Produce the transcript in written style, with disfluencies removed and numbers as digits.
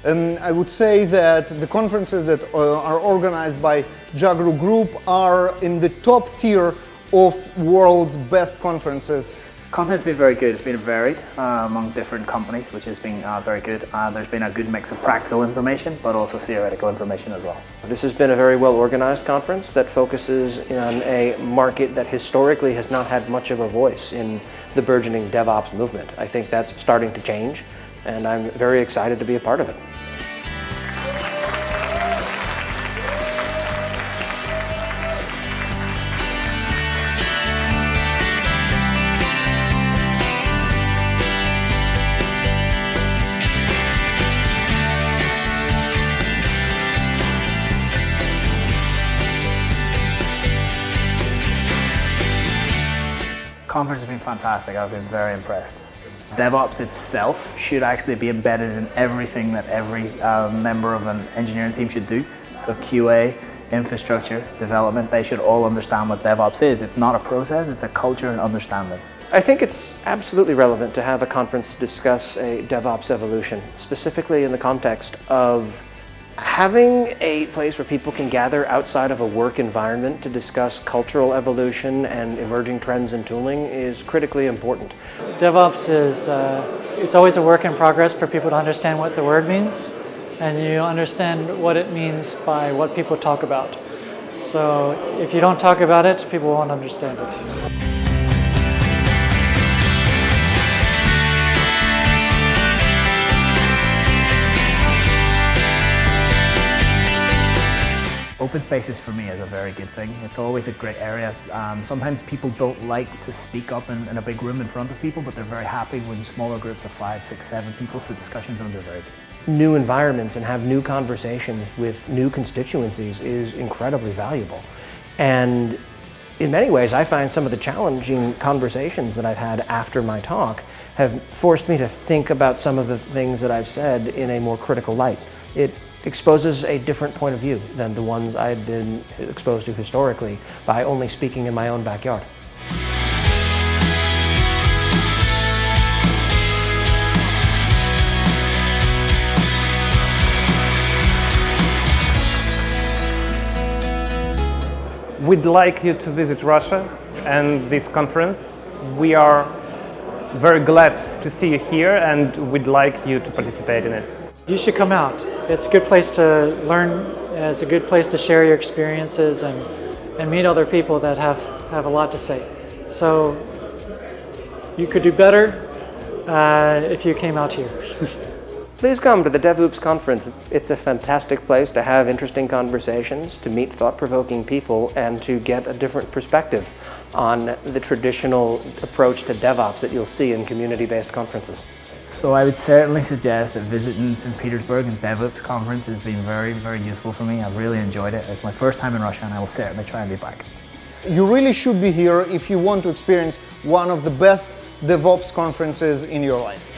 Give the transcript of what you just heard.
I would say that the conferences that are organized by Jagru Group are in the top tier of world's best conferences. Content's been very good. It's been varied among different companies, which has been very good. There's been a good mix of practical information, but also theoretical information as well. This has been a very well organized conference that focuses on a market that historically has not had much of a voice in the burgeoning DevOps movement. I think that's starting to change, and I'm very excited to be a part of it. Conference has been fantastic. I've been very impressed. DevOps itself should actually be embedded in everything that every member of an engineering team should do. So QA, infrastructure, development, they should all understand what DevOps is. It's not a process, it's a culture and understanding. I think it's absolutely relevant to have a conference to discuss a DevOps evolution, specifically in the context of having a place where people can gather outside of a work environment to discuss cultural evolution and emerging trends in tooling is critically important. DevOps is, it's always a work in progress for people to understand what the word means, and you understand what it means by what people talk about. So if you don't talk about it, people won't understand it. Open spaces for me is a very good thing. It's always a great area. Sometimes people don't like to speak up in a big room in front of people, but they're very happy when smaller groups of 5, 6, 7 people, so discussion zones are very good. New environments and have new conversations with new constituencies is incredibly valuable. And in many ways, I find some of the challenging conversations that I've had after my talk have forced me to think about some of the things that I've said in a more critical light. It exposes a different point of view than the ones I'd been exposed to historically by only speaking in my own backyard. We'd like you to visit Russia and this conference. We are very glad to see you here, and we'd like you to participate in it. You should come out. It's a good place to learn. It's a good place to share your experiences and meet other people that have a lot to say. So you could do better if you came out here. Please come to the DevOps conference. It's a fantastic place to have interesting conversations, to meet thought-provoking people, and to get a different perspective on the traditional approach to DevOps that you'll see in community-based conferences. So I would certainly suggest that visiting St. Petersburg and DevOps conference has been very, very useful for me. I've really enjoyed it. It's my first time in Russia, and I will certainly try and be back. You really should be here if you want to experience one of the best DevOps conferences in your life.